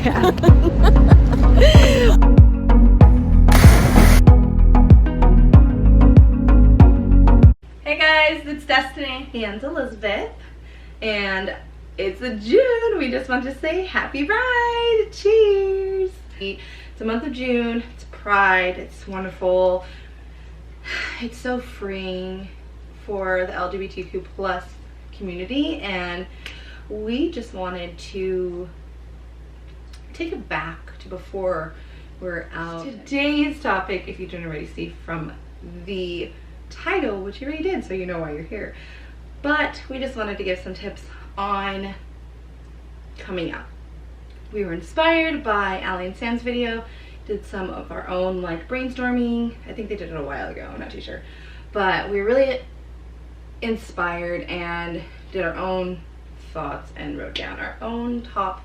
Hey guys, it's Destiny and Elizabeth, and it's a June. We just want to say happy Pride. Cheers. It's the month of June. It's Pride. It's wonderful. It's so freeing for the LGBTQ plus community, and we just wanted to take it back to before we're out. Today's topic, if you didn't already see from the title, which you already did, so you know why you're here, but we just wanted to give some tips on coming out. We were inspired by Allie and Sam's video, did some of our own like brainstorming. I think they did it a while ago, I'm not too sure, but we were really inspired and did our own thoughts and wrote down our own top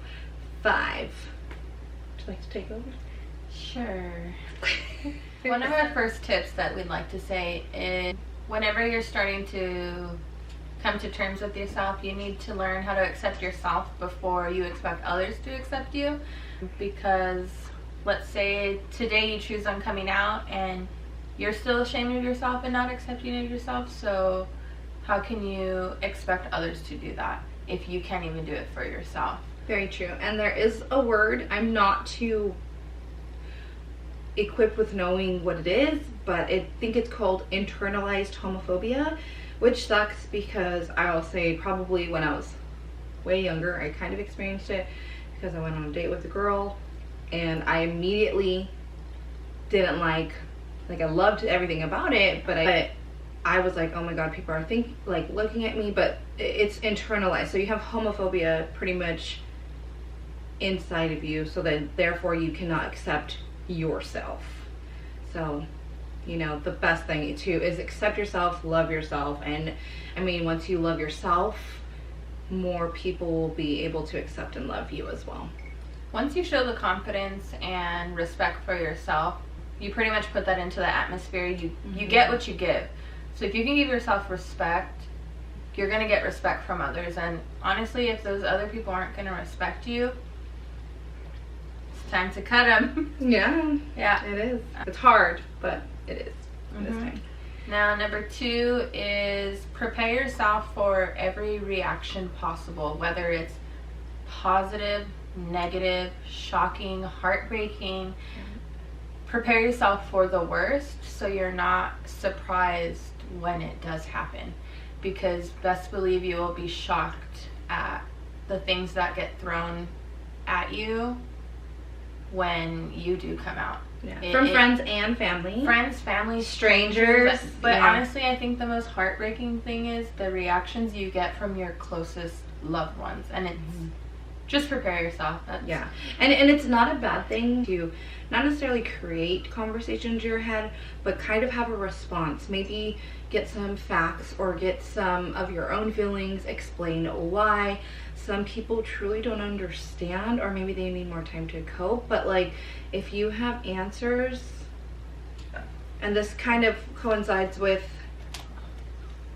5. Would you like to take over? Sure. One of our first tips that we'd like to say is whenever you're starting to come to terms with yourself, you need to learn how to accept yourself before you expect others to accept you. Because let's say today you choose on coming out and you're still ashamed of yourself and not accepting of yourself, so how can you expect others to do that if you can't even do it for yourself? Very true. And there is a word, I'm not too equipped with knowing what it is, but I think it's called internalized homophobia, which sucks because I'll say probably when I was way younger, I kind of experienced it because I went on a date with a girl and I immediately didn't like I loved everything about it, but I was like, oh my god, people are looking at me, but it's internalized. So you have homophobia pretty much inside of you, so that therefore you cannot accept yourself. So, you know, the best thing too is accept yourself, love yourself, and I mean, once you love yourself, more people will be able to accept and love you as well. Once you show the confidence and respect for yourself, you pretty much put that into the atmosphere. You get what you give. So if you can give yourself respect, you're going to get respect from others. And honestly, if those other people aren't going to respect you, it's time to cut them. Yeah, it is. It's hard, but it is this time. Now, number 2 is prepare yourself for every reaction possible, whether it's positive, negative, shocking, heartbreaking. Prepare yourself for the worst so you're not surprised when it does happen, because best believe you will be shocked at the things that get thrown at you when you do come out. From friends and family. Friends, family, strangers. But honestly, I think the most heartbreaking thing is the reactions you get from your closest loved ones, and it's just prepare yourself. And it's not a bad thing to not necessarily create conversations in your head, but kind of have a response. Maybe get some facts or get some of your own feelings, explain why. Some people truly don't understand, or maybe they need more time to cope, but like if you have answers, and this kind of coincides with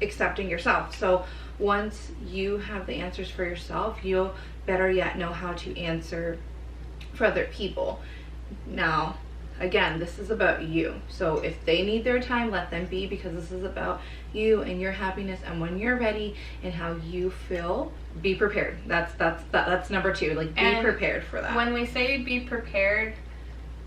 accepting yourself. So once you have the answers for yourself, you'll better yet know how to answer for other people. Now, again, this is about you. So if they need their time, let them be, because this is about you and your happiness, and when you're ready and how you feel, be prepared. That's number 2. Like, be prepared for that. When we say be prepared,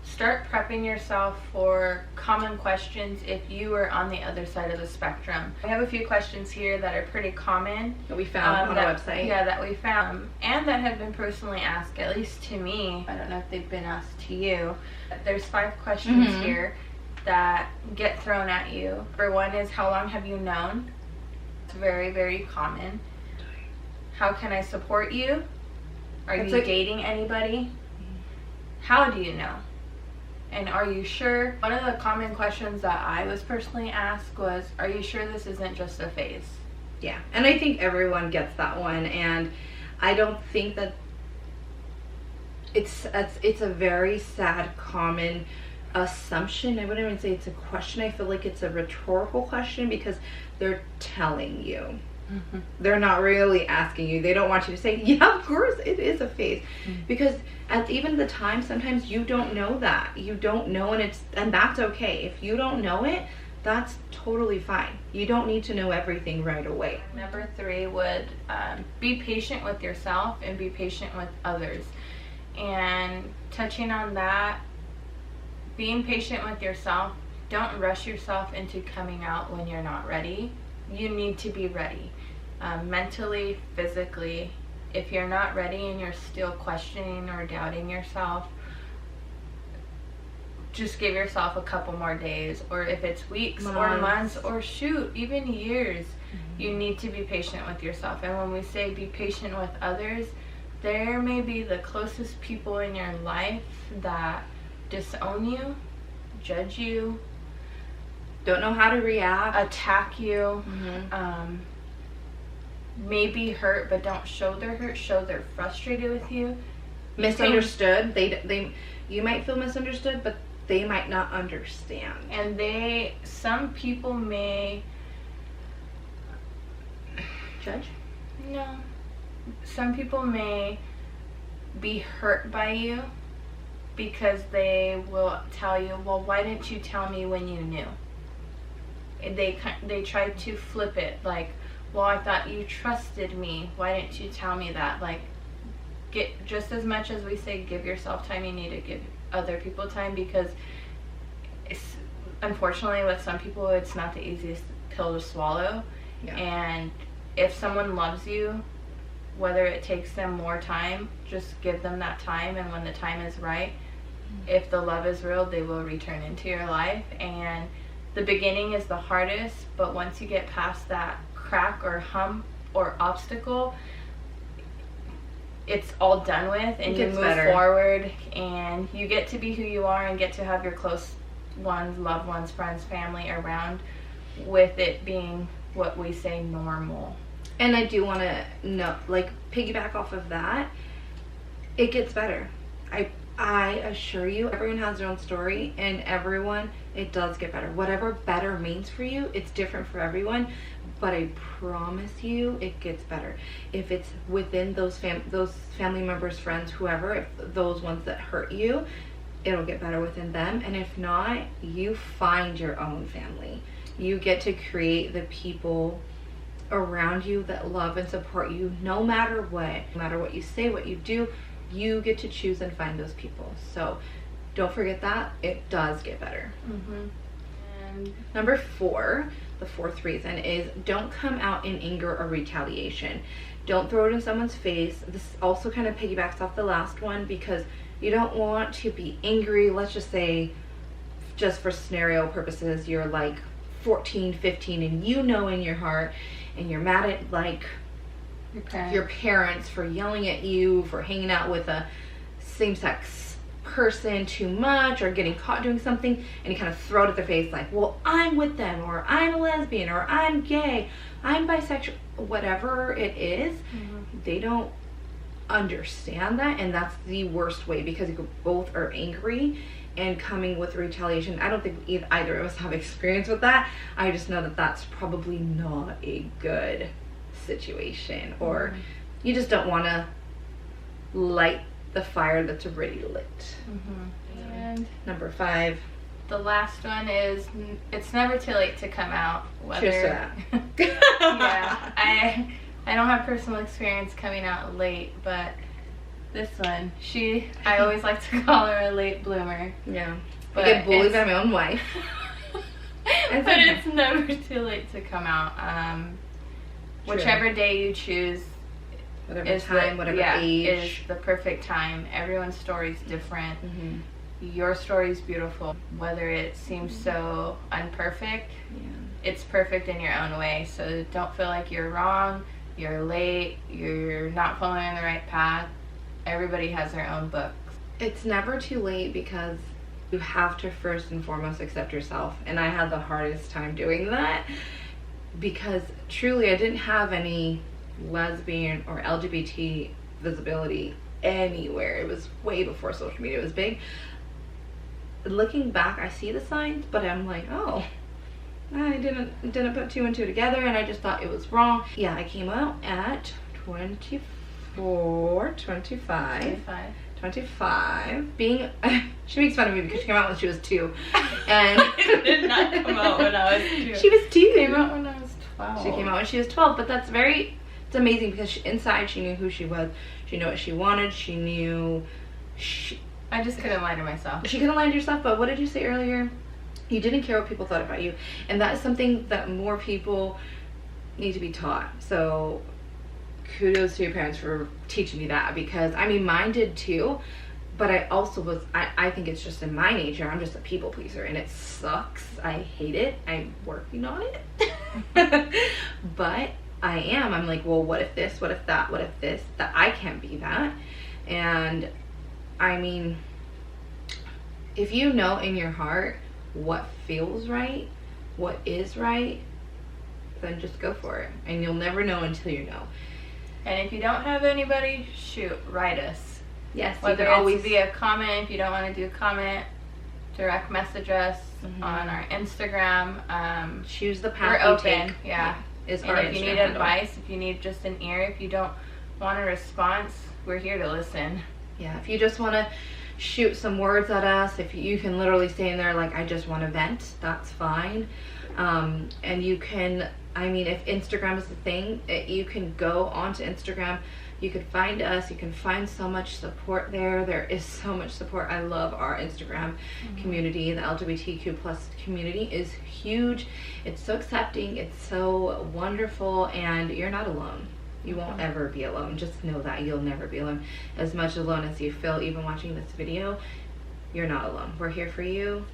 start prepping yourself for common questions if you are on the other side of the spectrum. I have a few questions here that are pretty common. That we found on our website. Yeah, that we found. And that have been personally asked, at least to me. I don't know if they've been asked to you. There's 5 questions here that get thrown at you. Number 1 is, how long have you known? It's very, very common. How can I support you? Are you dating anybody? How do you know? And are you sure? One of the common questions that I was personally asked was, are you sure this isn't just a phase? Yeah, and I think everyone gets that one, and I don't think that it's a very sad common assumption. I wouldn't even say it's a question. I feel like it's a rhetorical question because they're telling you. They're not really asking you. They don't want you to say, yeah, of course it is a phase. Because at even the time, sometimes you don't know that. You don't know, and that's okay. If you don't know it, that's totally fine. You don't need to know everything right away. Number 3 would be patient with yourself and be patient with others. And touching on that, being patient with yourself, don't rush yourself into coming out when you're not ready. You need to be ready, mentally, physically. If you're not ready and you're still questioning or doubting yourself, just give yourself a couple more days, or if it's weeks or months or shoot, even years. You need to be patient with yourself. And when we say be patient with others, there may be the closest people in your life that disown you, judge you, don't know how to react, attack you, maybe hurt but don't show they're hurt, show they're frustrated with you, misunderstood. You might feel misunderstood, but they might not understand. And some people may judge. No, some people may be hurt by you because they will tell you, well, why didn't you tell me when you knew? They try to flip it, like, well, I thought you trusted me, why didn't you tell me that? Like, get just as much as we say give yourself time, you need to give other people time, because unfortunately with some people it's not the easiest pill to swallow. And if someone loves you, whether it takes them more time, just give them that time, and when the time is right, if the love is real, they will return into your life. And the beginning is the hardest, but once you get past that crack or hump or obstacle, it's all done with, and you move forward, and you get to be who you are and get to have your close ones, loved ones, friends, family around, with it being what we say normal. And I do want to piggyback off of that. It gets better. I assure you, everyone has their own story, and it does get better. Whatever better means for you, it's different for everyone, but I promise you it gets better. If it's within those family members, friends, whoever, if those ones that hurt you, it'll get better within them. And if not, you find your own family. You get to create the people around you that love and support you no matter what. No matter what you say, what you do, you get to choose and find those people. So don't forget that. It does get better. And number 4, the 4th reason is don't come out in anger or retaliation. Don't throw it in someone's face. This also kind of piggybacks off the last one, because you don't want to be angry. Let's just say, just for scenario purposes, you're like 14, 15, and you know in your heart, and you're mad at like your parents for yelling at you for hanging out with a same-sex person too much, or getting caught doing something, and you kind of throw it at their face like, well, I'm with them, or I'm a lesbian, or I'm gay, I'm bisexual, whatever it is. They don't understand that, and that's the worst way, because you both are angry and coming with retaliation. I don't think either of us have experience with that. I just know that that's probably not a good situation, or you just don't want to light the fire that's already lit. And number 5, the last one is it's never too late to come out. Cheers to that. Yeah, I don't have personal experience coming out late, but this one, I always like to call her a late bloomer. Yeah, but I get bullied by my own wife. But it's never too late to come out. Whichever day you choose, whatever age, is the perfect time. Everyone's story is different. Your story is beautiful. Whether it seems so unperfect, it's perfect in your own way. So don't feel like you're wrong, you're late, you're not following the right path. Everybody has their own books. It's never too late, because you have to first and foremost accept yourself. And I had the hardest time doing that, because truly I didn't have any lesbian or LGBT visibility anywhere. It was way before social media was big. Looking back, I see the signs, but I'm like, oh, I I didn't put 2 and 2 together, and I just thought it was wrong. Yeah, I came out at 25. 25. Being, she makes fun of me because she came out when she was 2. And I did not come out when I was 2. She was 2. She came out when I was 12. She came out when she was 12, but that's it's amazing because inside she knew who she was. She knew what she wanted. She knew I just couldn't lie to myself. She couldn't lie to yourself, but what did you say earlier? You didn't care what people thought about you. And that is something that more people need to be taught. So kudos to your parents for teaching you that, because I mean mine did too, but I also I think it's just in my nature. I'm just a people pleaser and it sucks. I hate it. I'm working on it. But I'm like, well, what if this, what if that, what if this, that I can't be that. And I mean, if you know in your heart what feels right, what is right, then just go for it. And you'll never know until you know. And if you don't have anybody, shoot, write us. Yes, whether you can always be a comment, if you don't want to do a comment, direct message us on our Instagram. Choose the path we're you open. take. Yeah. Is and if you need advice, if you need just an ear, if you don't want a response, we're here to listen. Yeah, if you just want to shoot some words at us, if you can literally stay in there like, I just want to vent, that's fine. And you can, I mean, if Instagram is the thing, you can go onto Instagram, you can find us, you can find so much support there. There is so much support. I love our Instagram community. The LGBTQ plus community is huge. It's so accepting, it's so wonderful, and you're not alone. You won't ever be alone. Just know that you'll never be alone. As much alone as you feel even watching this video, you're not alone. We're here for you,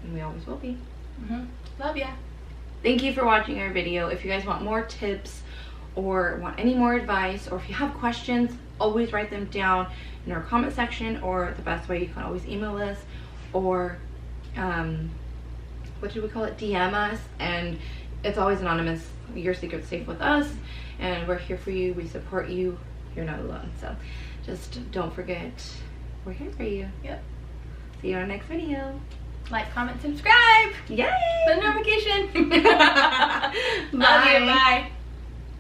and we always will be. Love ya. Thank you for watching our video. If you guys want more tips or want any more advice, or if you have questions, always write them down in our comment section, or the best way, you can always email us, or what do we call it, DM us, and it's always anonymous. Your secret's safe with us, and we're here for you. We support you. You're not alone. So just don't forget, we're here for you. Yep. See you in our next video. Like, comment, subscribe. Yay! The notification. Bye. Love you. Bye.